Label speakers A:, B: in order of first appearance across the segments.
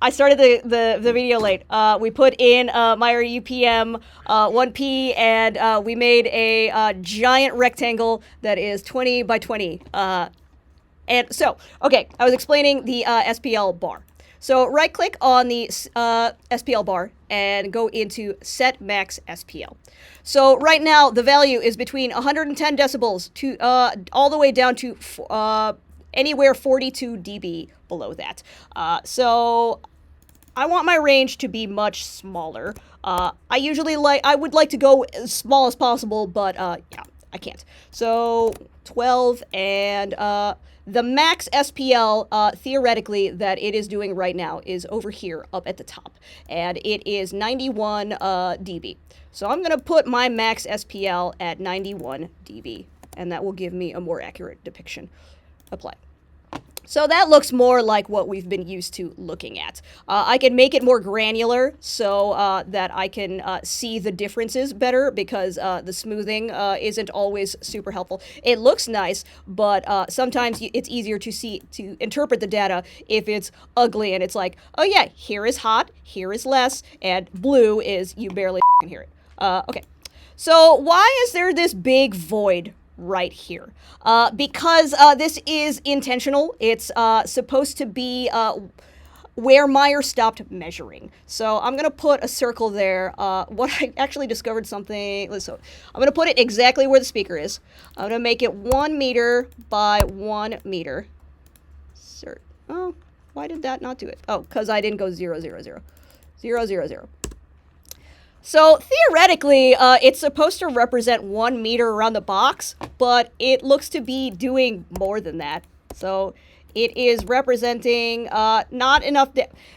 A: I started the video late. We put in Meyer UPM 1P, and we made a giant rectangle that is 20 by 20. And so, okay, I was explaining the SPL bar. So right-click on the SPL bar and go into Set Max SPL. So right now, the value is between 110 decibels to all the way down to anywhere 42 dB below that. So I want my range to be much smaller. I would like to go as small as possible, but yeah, I can't. So 12 and the max SPL, theoretically, that it is doing right now is over here up at the top, and it is 91 dB. So I'm going to put my max SPL at 91 dB, and that will give me a more accurate depiction. Apply. So that looks more like what we've been used to looking at. I can make it more granular so that I can see the differences better, because the smoothing isn't always super helpful. It looks nice, but sometimes it's easier to interpret the data if it's ugly and it's like, oh yeah, here is hot, here is less, and blue is you barely hear it. Okay, so why is there this big void right here? Because this is intentional. It's supposed to be where Meyer stopped measuring. So I'm going to put a circle there. What I actually discovered something. So I'm going to put it exactly where the speaker is. I'm going to make it 1 meter by 1 meter. Oh, why did that not do it? Oh, because I didn't go 0, 0, 0. 0, 0, 0. So theoretically, it's supposed to represent 1 meter around the box, but it looks to be doing more than that. So it is representing not enough.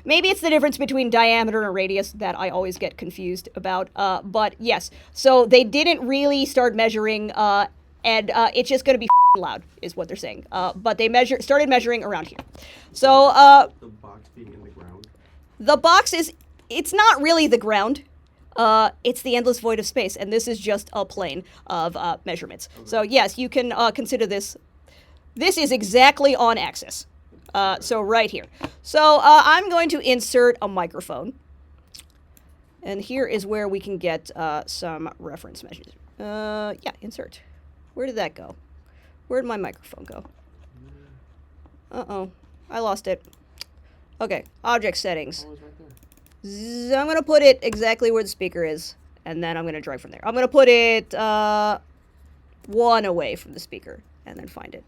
A: Maybe it's the difference between diameter and radius that I always get confused about. But yes, so they didn't really start measuring, and it's just going to be loud, is what they're saying. But they started measuring around here. So
B: the box being in the ground.
A: The box it's not really the ground. It's the endless void of space, and this is just a plane of measurements. Okay. So yes, you can consider this. This is exactly on axis. So right here. So I'm going to insert a microphone, and here is where we can get some reference measures. Yeah, insert. Where did that go? Where did my microphone go? Uh-oh, I lost it. Okay, object settings.
B: Oh, it's right there.
A: I'm going to put it exactly where the speaker is, and then I'm going to drag from there. I'm going to put it 1 away from the speaker, and then find it.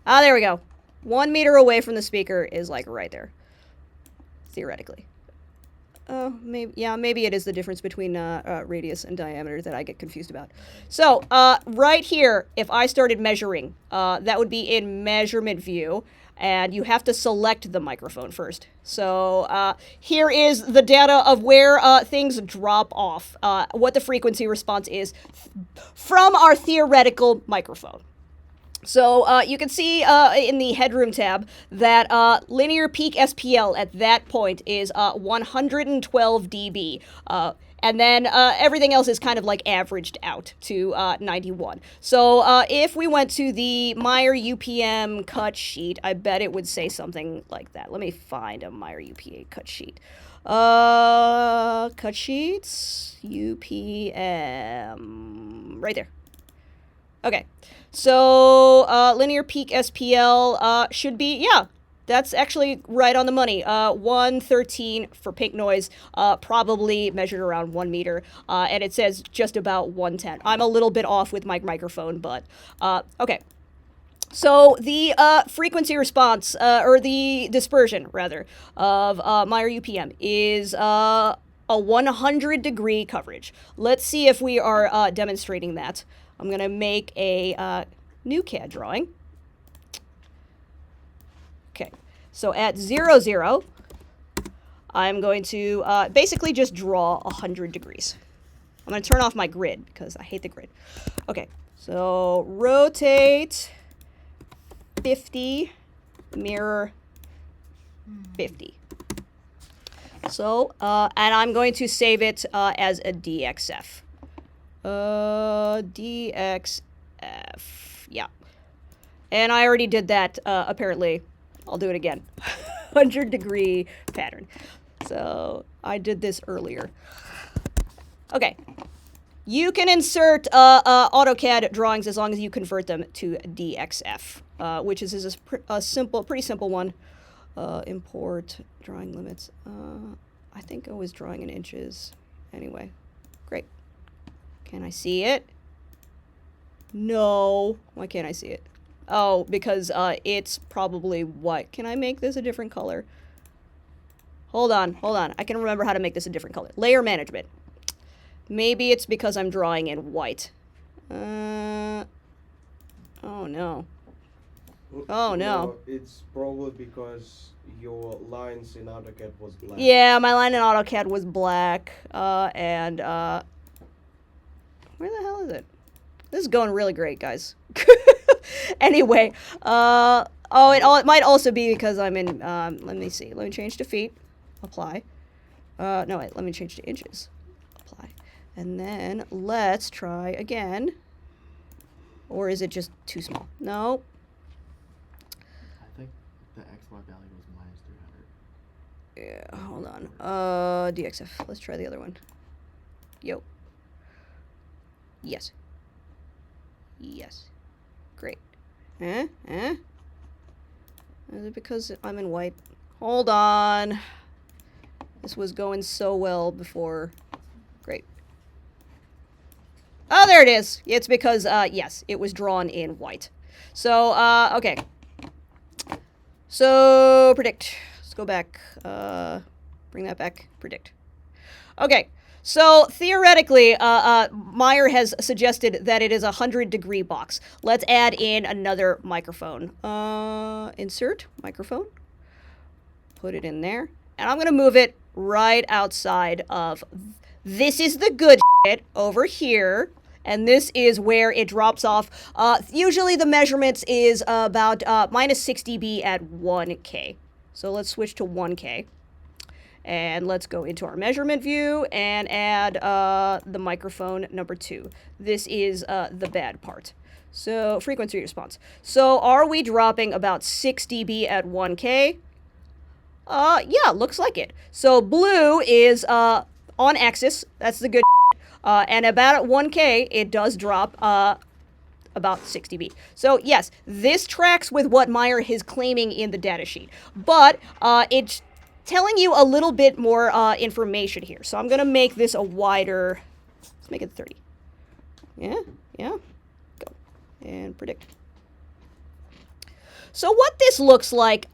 A: Ah, there we go. 1 meter away from the speaker is like right there, theoretically. Maybe it is the difference between radius and diameter that I get confused about. So right here, if I started measuring, that would be in measurement view. And you have to select the microphone first. So here is the data of where things drop off, what the frequency response is from our theoretical microphone. So you can see in the headroom tab that linear peak SPL at that point is 112 dB. And then everything else is kind of like averaged out to 91. So if we went to the Meyer UPM cut sheet, I bet it would say something like that. Let me find a Meyer UPA cut sheet. Cut sheets, UPM, right there. Okay, so linear peak SPL should be, yeah, that's actually right on the money. 113 for pink noise, probably measured around 1 meter, and it says just about 110. I'm a little bit off with my microphone, but okay. So the frequency response, or the dispersion, rather, of Meyer UPM is a 100-degree coverage. Let's see if we are demonstrating that. I'm going to make a new CAD drawing. Okay, so at 0, 0, I'm going to basically just draw 100 degrees. I'm going to turn off my grid because I hate the grid. Okay, so rotate 50, mirror 50. So, and I'm going to save it as a DXF. DXF, yeah. And I already did that, apparently. I'll do it again. 100-degree pattern. So I did this earlier. Okay. You can insert AutoCAD drawings as long as you convert them to DXF, which is a pretty simple one. Import drawing limits. I think I was drawing in inches. Anyway, great. Can I see it? No. Why can't I see it? Oh, because it's probably white. Can I make this a different color? Hold on. I can remember how to make this a different color. Layer management. Maybe it's because I'm drawing in white. Oh no. Oh no.
B: It's probably because your lines in AutoCAD was black.
A: Yeah, my line in AutoCAD was black. And where the hell is it? This is going really great, guys. Anyway, it might also be because I'm in, let me see. Let me change to feet. Apply. No, wait, let me change to inches. Apply. And then let's try again. Or is it just too small? No.
C: I think the XY value was minus 300.
A: Yeah, hold on. DXF. Let's try the other one. Yo. Yes. Yes. Great. Is it because I'm in white? Hold on. This was going so well before. Great. Oh, there it is. It's because, yes, it was drawn in white. So, okay. So, predict. Let's go back. Bring that back. Predict. Okay. So, theoretically, Meyer has suggested that it is a 100-degree box. Let's add in another microphone. Insert microphone. Put it in there. And I'm going to move it right outside of... This is the good shit over here. And this is where it drops off. Usually the measurements is about minus 6 dB at 1K. So let's switch to 1K. And let's go into our measurement view and add the microphone number 2. This is the bad part. So frequency response. So are we dropping about 6 dB at 1K? Yeah, looks like it. So blue is on axis. That's the good. And about at 1K, it does drop about 6 dB. So yes, this tracks with what Meyer is claiming in the datasheet. But it's telling you a little bit more information here. So I'm going to make this a wider, let's make it 30. Yeah, go. And predict. So what this looks like,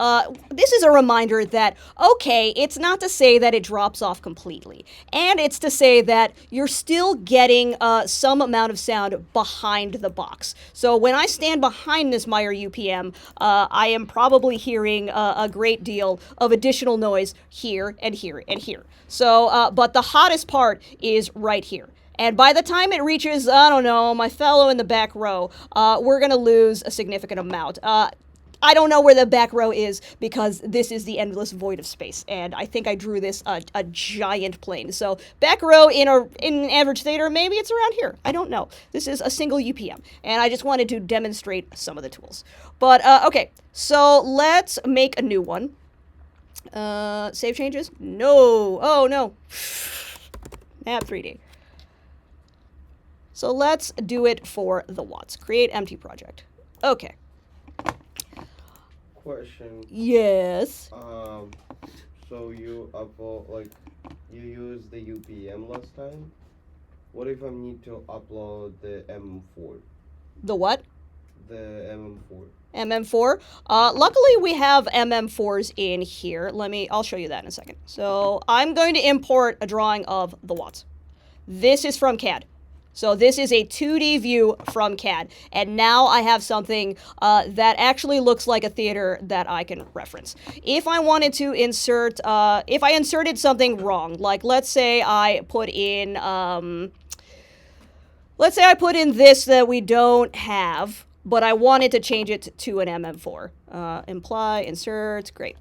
A: this is a reminder that, okay, it's not to say that it drops off completely. And it's to say that you're still getting some amount of sound behind the box. So when I stand behind this Meyer UPM, I am probably hearing a great deal of additional noise here and here and here. So, but the hottest part is right here. And by the time it reaches, I don't know, my fellow in the back row, we're going to lose a significant amount. I don't know where the back row is because this is the endless void of space, and I think I drew this a giant plane. So back row in an average theater, maybe it's around here. I don't know. This is a single UPM, and I just wanted to demonstrate some of the tools. But okay, so let's make a new one. Save changes? No. Oh no. MAPP3D. So let's do it for the watts. Create empty project. Okay.
B: Question.
A: Yes.
B: So you you used the UPM last time. What if I need to upload the MM4?
A: The what?
B: The MM4.
A: MM4. Luckily we have MM4s in here. I'll show you that in a second. So I'm going to import a drawing of the watts. This is from CAD. So this is a 2D view from CAD, and now I have something that actually looks like a theater that I can reference. If I wanted to insert, if I inserted something wrong, like let's say I put in this that we don't have, but I wanted to change it to an MM4. Imply, insert, great.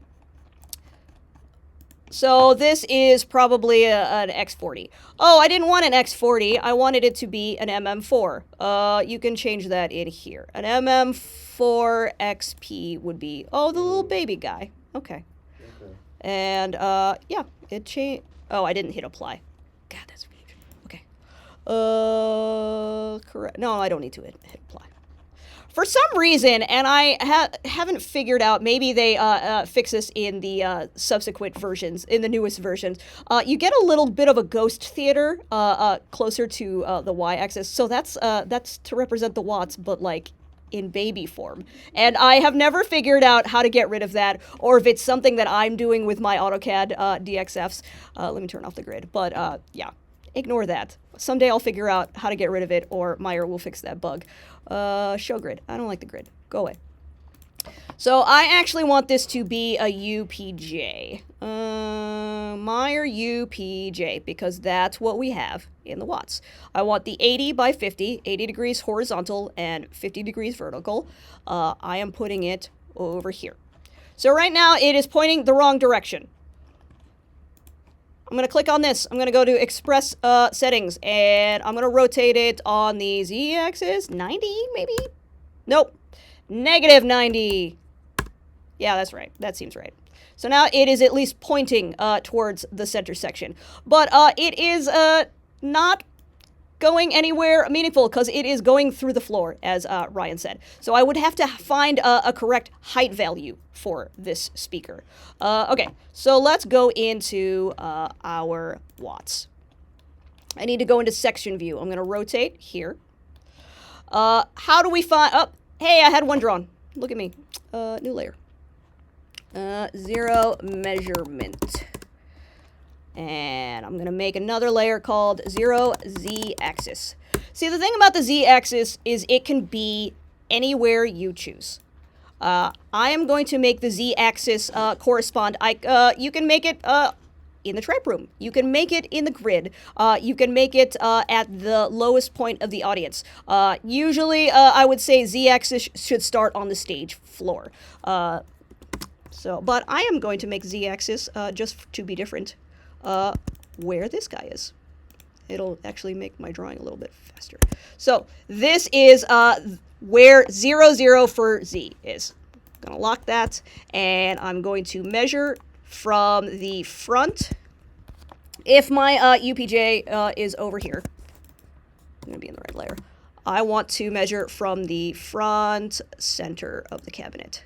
A: So this is probably an X40. Oh, I didn't want an X40. I wanted it to be an MM4. You can change that in here. An MM4 XP would be, oh, the little baby guy. Okay. And yeah, it changed. Oh, I didn't hit apply. God, that's huge. Okay. Correct. No, I don't need to hit apply. For some reason, and I haven't figured out, maybe they fix this in the subsequent versions, in the newest versions, you get a little bit of a ghost theater closer to the y-axis. So that's to represent the watts, but like in baby form. And I have never figured out how to get rid of that, or if it's something that I'm doing with my AutoCAD DXFs. Let me turn off the grid. But yeah, ignore that. Someday I'll figure out how to get rid of it, or Meyer will fix that bug. Show grid. I don't like the grid. Go away. So I actually want this to be a UPJ. Meyer UPJ, because that's what we have in the watts. I want the 80 by 50, 80 degrees horizontal and 50 degrees vertical. I am putting it over here. So right now it is pointing the wrong direction. I'm going to click on this. I'm going to go to Express Settings, and I'm going to rotate it on the Z-axis. 90, maybe? Nope. Negative 90. Yeah, that's right. That seems right. So now it is at least pointing towards the center section. But it is not going anywhere meaningful because it is going through the floor, as Ryan said. So I would have to find a correct height value for this speaker. Okay, so let's go into our watts. I need to go into section view. I'm going to rotate here. How do we find... Oh, hey, I had one drawn. Look at me. New layer. 0 measurement. And I'm going to make another layer called 0 z-axis. See, the thing about the z-axis is it can be anywhere you choose. I am going to make the z-axis correspond. You can make it in the trap room. You can make it in the grid. You can make it at the lowest point of the audience. Usually, I would say z-axis should start on the stage floor. But I am going to make z-axis just to be different. Where this guy is. It'll actually make my drawing a little bit faster. So this is where 0, 0 for Z is. I'm gonna lock that, and I'm going to measure from the front. If my UPJ is over here, I'm gonna be in the right layer. I want to measure from the front center of the cabinet.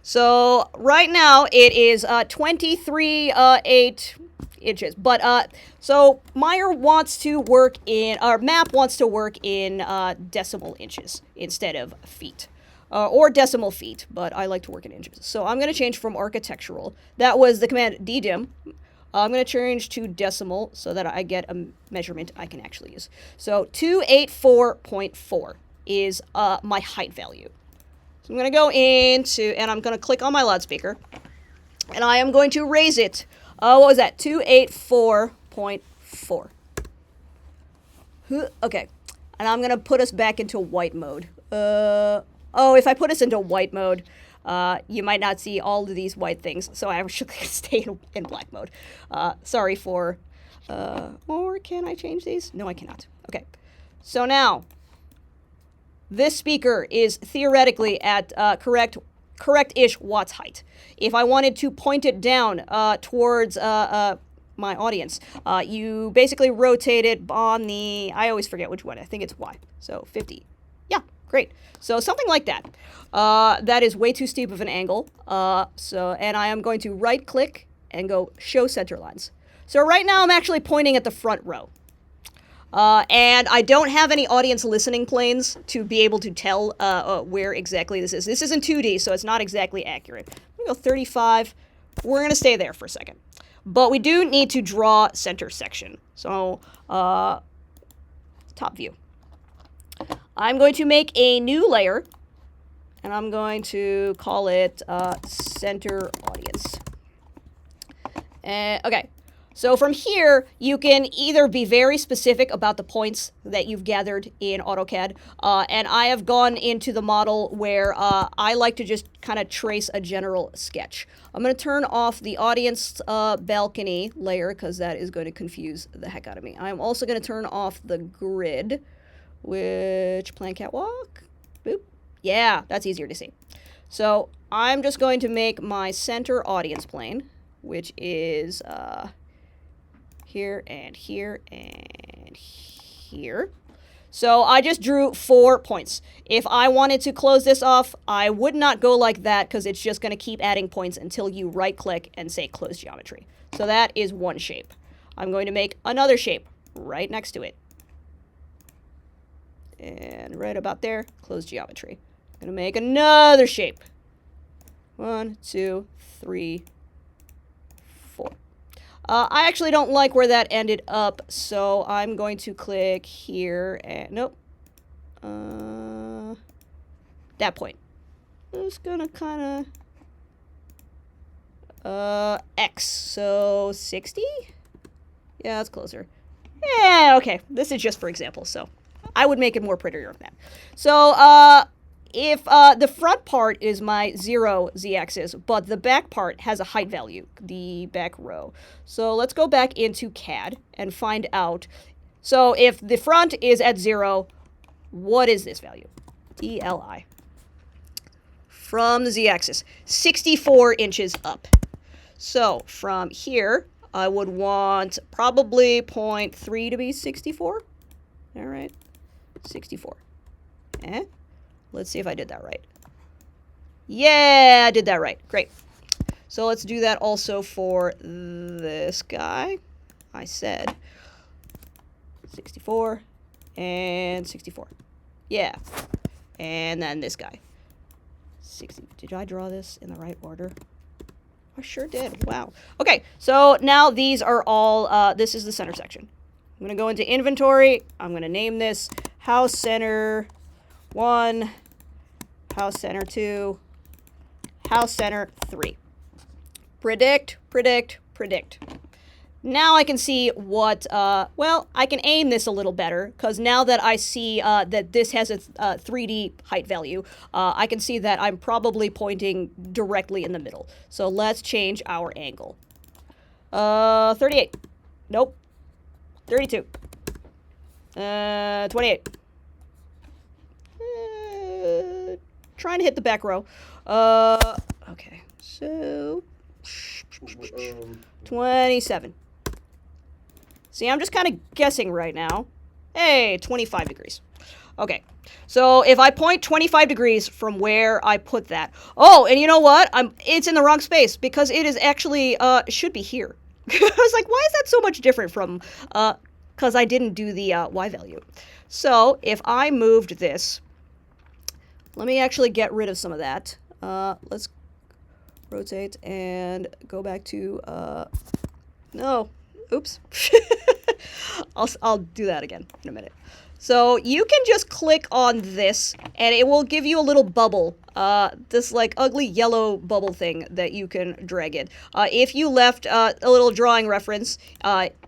A: So right now it is 23.8 inches, but so Meyer wants to work in, or MAPP wants to work in decimal inches instead of feet, or decimal feet, but I like to work in inches. So I'm going to change from architectural. That was the command DDIM. I'm going to change to decimal so that I get a measurement I can actually use. So 284.4 is my height value. So I'm going to go into, and I'm going to click on my loudspeaker, and I am going to raise it. What was that? 284.4. Okay. And I'm going to put us back into white mode. Oh, if I put us into white mode, you might not see all of these white things. So I should stay in black mode. Sorry for... or can I change these? No, I cannot. Okay. So now, this speaker is theoretically at correct-ish watts height. If I wanted to point it down towards my audience, you basically rotate it on the, I always forget which one, I think it's Y, so 50. Yeah, great. So something like that. That is way too steep of an angle, and I am going to right-click and go Show Center Lines. So right now I'm actually pointing at the front row. And I don't have any audience listening planes to be able to tell where exactly this is. This isn't 2D, so it's not exactly accurate. I'm going to go 35. We're going to stay there for a second. But we do need to draw center section. So, top view. I'm going to make a new layer, and I'm going to call it center audience. Okay. So from here, you can either be very specific about the points that you've gathered in AutoCAD, and I have gone into the model where I like to just kind of trace a general sketch. I'm going to turn off the audience balcony layer because that is going to confuse the heck out of me. I'm also going to turn off the grid, which plan catwalk, boop. Yeah, that's easier to see. So I'm just going to make my center audience plane. which is here and here and here. So I just drew 4 points. If I wanted to close this off, I would not go like that because it's just going to keep adding points until you right-click and say Close Geometry. So that is one shape. I'm going to make another shape right next to it. And right about there, Close Geometry. I'm going to make another shape. 1, 2, 3, 4. I actually don't like where that ended up, so I'm going to click here and nope. That point. Just gonna kind of X. So 60? Yeah, that's closer. Yeah, okay. This is just for example, so I would make it more prettier than that. So if the front part is my 0 z-axis, but the back part has a height value, the back row. So let's go back into CAD and find out. So if the front is at 0, what is this value? ELI. From the z-axis, 64 inches up. So from here, I would want probably 0.3 to be 64. All right, 64. Let's see if I did that right. Yeah, I did that right. Great. So let's do that also for this guy. I said 64 and 64. Yeah. And then this guy. 60. Did I draw this in the right order? I sure did. Wow. Okay, so now these are all, this is the center section. I'm going to go into inventory. I'm going to name this House Center 1, House Center 2, House Center 3. Predict, predict, predict. Now I can see what, well, I can aim this a little better, because now that I see that this has a 3D height value, I can see that I'm probably pointing directly in the middle. So let's change our angle. 38. Nope. 32. 28. Trying to hit the back row. Okay, so 27. See, I'm just kind of guessing right now. Hey, 25 degrees. Okay, so if I point 25 degrees from where I put that. Oh, and you know what? It's in the wrong space because it is actually, it should be here. I was like, why is that so much different from, because I didn't do the Y value. So if I moved this, let me actually get rid of some of that. Let's rotate and go back to, no, oops. I'll do that again in a minute. So you can just click on this and it will give you a little bubble, this like ugly yellow bubble thing that you can drag in. If you left a little drawing reference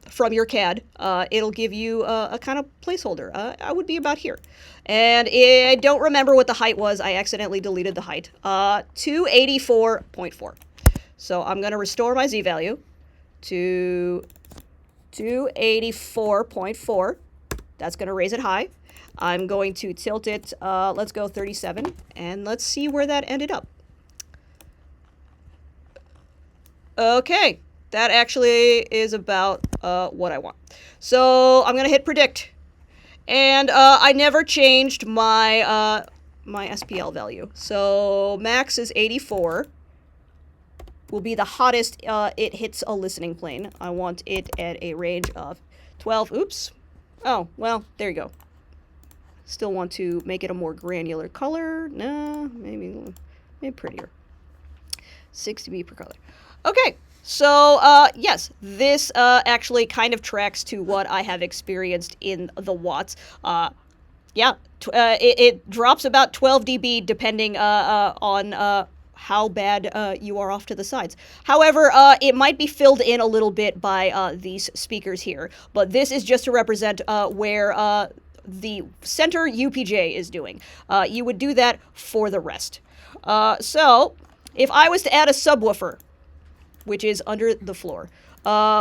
A: from your CAD, it'll give you a kind of placeholder. I would be about here. And I don't remember what the height was. I accidentally deleted the height. 284.4. So I'm going to restore my Z value to 284.4. That's going to raise it high. I'm going to tilt it, let's go 37, and let's see where that ended up. Okay, that actually is about what I want. So I'm going to hit predict. And I never changed my, my SPL value. So max is 84. Will be the hottest it hits a listening plane. I want it at a range of 12. Oops. Oh, well, there you go. Still want to make it a more granular color. No, maybe prettier. 6 dB per color. Okay, so yes, this actually kind of tracks to what I have experienced in the watts. Yeah, it drops about 12 dB depending on how bad you are off to the sides. However, it might be filled in a little bit by these speakers here, but this is just to represent where the center UPJ is doing. You would do that for the rest. So, if I was to add a subwoofer, which is under the floor,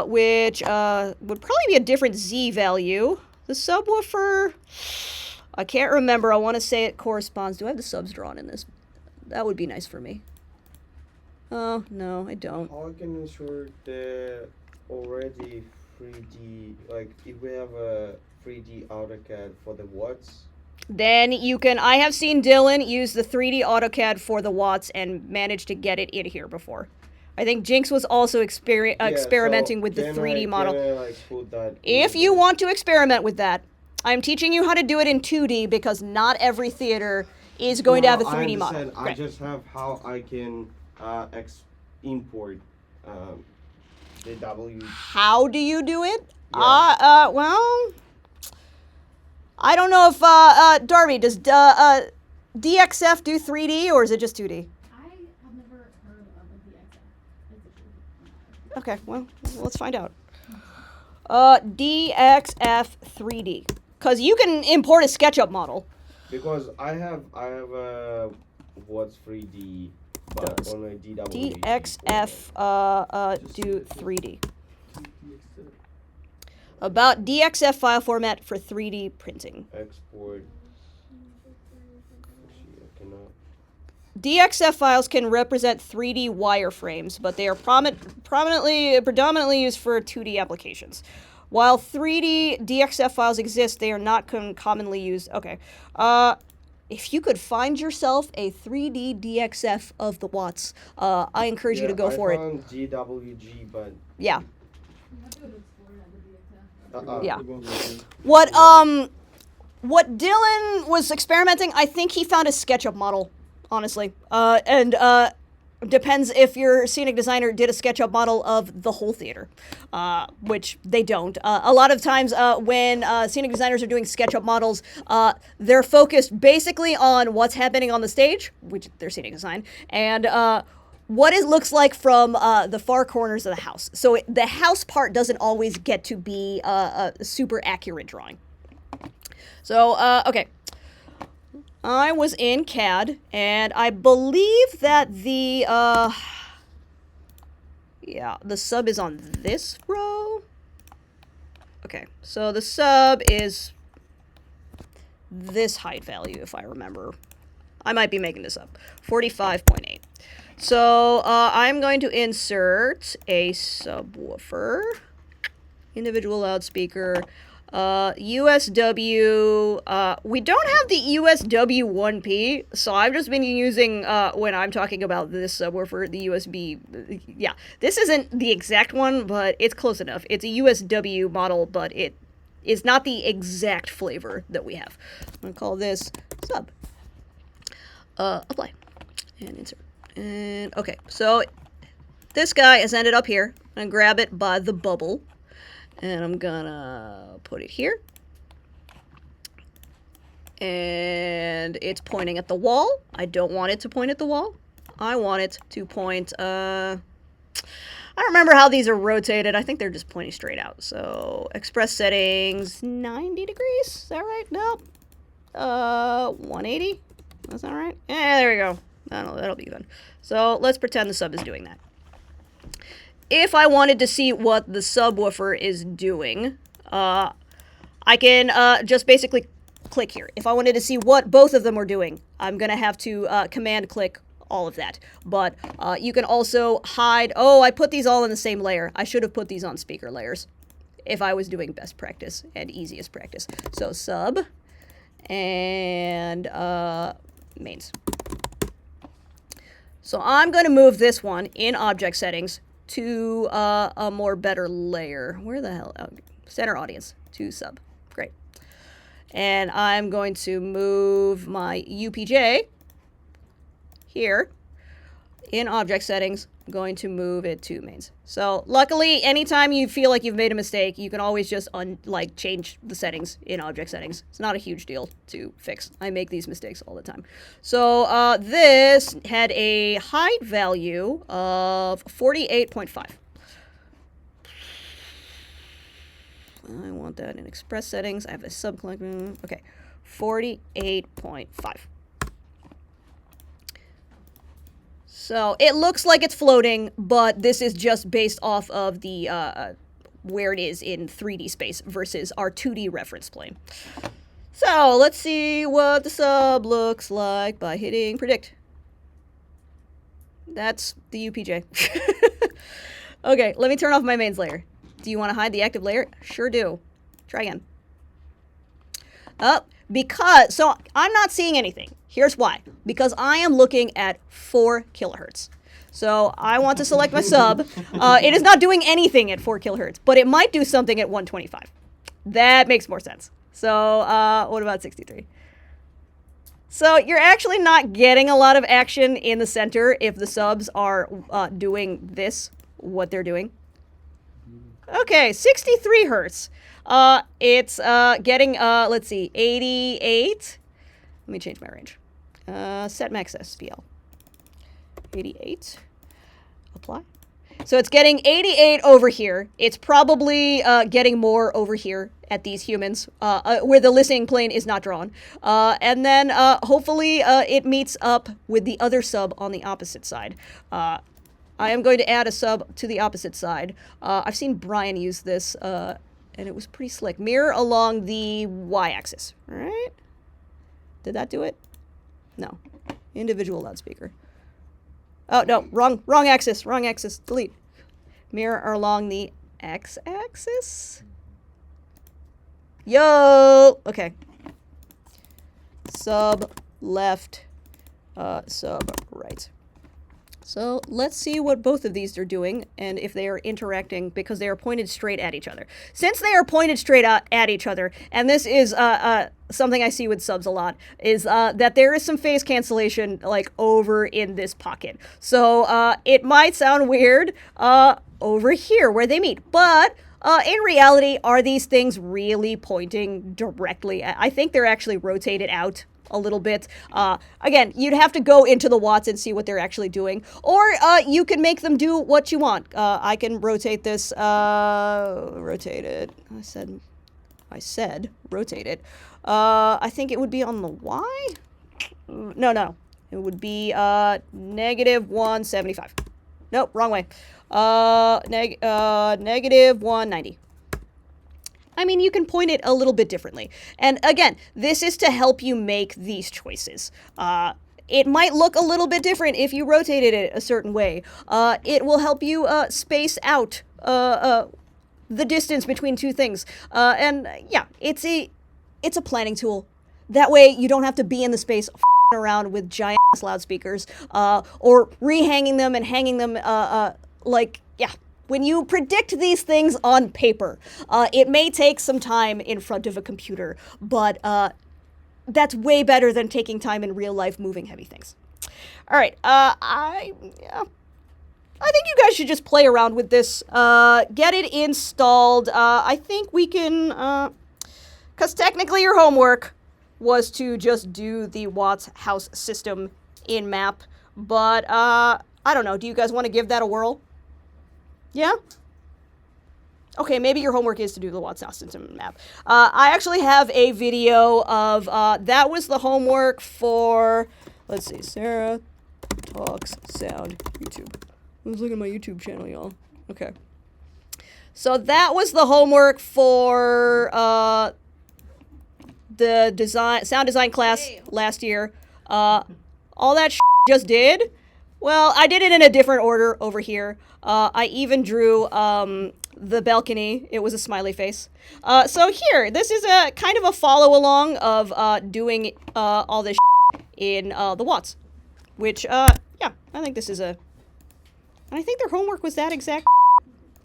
A: which would probably be a different Z value. The subwoofer, I can't remember. I want to say it corresponds. Do I have the subs drawn in this? That would be nice for me. Oh, no, I don't.
B: How I can ensure the already 3D, like if we have a 3D AutoCAD for the watts?
A: Then you can. I have seen Dylan use the 3D AutoCAD for the watts and manage to get it in here before. I think Jinx was also experimenting with the 3D model.
B: Can I like put that
A: If
B: in
A: you
B: there?
A: want to experiment with that, I'm teaching you how to do it in 2D because not every theater is going to have a 3D model.
B: I understand. I just have how I can import the W.
A: How do you do it?
B: Yeah.
A: Well, I don't know if Darby does DXF do 3D or is it just 2D?
D: I have never heard of a DXF.
A: Okay, well, let's find out. DXF 3D, because you can import a SketchUp model.
B: Because I have a what's 3D, but
A: Does
B: on a DW.
A: DXF do 3D. About DXF file format for 3D printing.
B: Export. Actually, I cannot.
A: DXF files can represent 3D wireframes, but they are predominantly used for 2D applications. While 3D DXF files exist, they are not commonly used. Okay. If you could find yourself a 3D DXF of the watts, I encourage you to go for
B: I
A: it.
B: found GWG, but
A: Yeah.
D: You have to go to Explore at the DXF.
A: Yeah. What Dylan was experimenting, I think he found a SketchUp model, honestly. Depends if your scenic designer did a SketchUp model of the whole theater, which they don't. A lot of times when scenic designers are doing SketchUp models, they're focused basically on what's happening on the stage, which they're scenic design, and what it looks like from the far corners of the house. So the house part doesn't always get to be a super accurate drawing. So, okay. I was in CAD, and I believe that the sub is on this row. Okay, so the sub is this height value, if I remember. I might be making this up. 45.8. So I'm going to insert a subwoofer, individual loudspeaker, USW. We don't have the USW 1P, so I've just been using, when I'm talking about this subwoofer, the USB. Yeah, this isn't the exact one, but it's close enough. It's a USW model, but it is not the exact flavor that we have. I'm going to call this sub. Apply. And insert. And, okay, so this guy has ended up here. I'm going to grab it by the bubble. And I'm gonna put it here. And it's pointing at the wall. I don't want it to point at the wall. I want it to point, I don't remember how these are rotated. I think they're just pointing straight out. So, express settings, 90 degrees. Is that right? No. 180. That's not right. Yeah, there we go. That'll be even. So, let's pretend the sub is doing that. If I wanted to see what the subwoofer is doing, I can just basically click here. If I wanted to see what both of them are doing, I'm going to have to command click all of that. But you can also hide... Oh, I put these all in the same layer. I should have put these on speaker layers if I was doing best practice and easiest practice. So sub and mains. So I'm going to move this one in object settings to a more better layer. Where the hell? Oh, center audience to sub. Great. And I'm going to move my UPJ here in object settings. I'm going to move it to mains. So luckily, anytime you feel like you've made a mistake, you can always just change the settings in object settings. It's not a huge deal to fix. I make these mistakes all the time. So this had a height value of 48.5. I want that in express settings. I have a subcollector. Okay, 48.5. So it looks like it's floating, but this is just based off of the where it is in 3D space versus our 2D reference plane. So let's see what the sub looks like by hitting predict. That's the UPJ. Okay, let me turn off my mains layer. Do you want to hide the active layer? Sure do. Try again. So I'm not seeing anything. Here's why. Because I am looking at 4 kilohertz. So I want to select my sub. It is not doing anything at 4 kilohertz, but it might do something at 125. That makes more sense. So what about 63? So you're actually not getting a lot of action in the center if the subs are doing this, what they're doing. Okay, 63 hertz. It's getting, let's see, 88. Let me change my range. Set max SPL. 88. Apply. So it's getting 88 over here. It's probably getting more over here at these humans, where the listening plane is not drawn. And then hopefully it meets up with the other sub on the opposite side. I am going to add a sub to the opposite side. I've seen Brian use this, and it was pretty slick. Mirror along the y-axis, all right? Did that do it? No. Individual loudspeaker. Oh, no, wrong axis, delete. Mirror along the x-axis? Yo! Okay. Sub left, sub right. So let's see what both of these are doing and if they are interacting because they are pointed straight at each other. Since they are pointed straight at each other, and this is something I see with subs a lot, is that there is some phase cancellation like over in this pocket. So it might sound weird over here where they meet, but in reality, are these things really pointing directly at? I think they're actually rotated out a little bit. Again, you'd have to go into the watts and see what they're actually doing, or you can make them do what you want. I can rotate this, rotate it. I said rotate it. I think it would be on the Y? No. It would be negative 175. Nope, wrong way. Negative 190. I mean, you can point it a little bit differently. And again, this is to help you make these choices. It might look a little bit different if you rotated it a certain way. It will help you space out the distance between two things. And yeah, it's a planning tool. That way you don't have to be in the space around with giant loudspeakers or rehanging them and hanging them when you predict these things on paper, it may take some time in front of a computer, but that's way better than taking time in real life moving heavy things. All right, I think you guys should just play around with this, get it installed. I think we can, because technically your homework was to just do the Watts house system in MAPP, but I don't know, do you guys want to give that a whirl? Yeah? Okay, maybe your homework is to do the Watts house system map. I actually have a video of, that was the homework for, let's see, Sarah Talks Sound YouTube. I was looking at my YouTube channel, y'all. Okay. So that was the homework for the sound design class last year. All that just did. Well, I did it in a different order over here. I even drew the balcony. It was a smiley face. So here, this is a kind of a follow along of doing all this in the Watts, which yeah, I think this is a. I think their homework was that exact.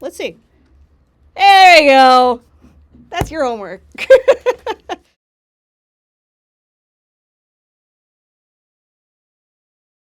A: Let's see. There you go. That's your homework.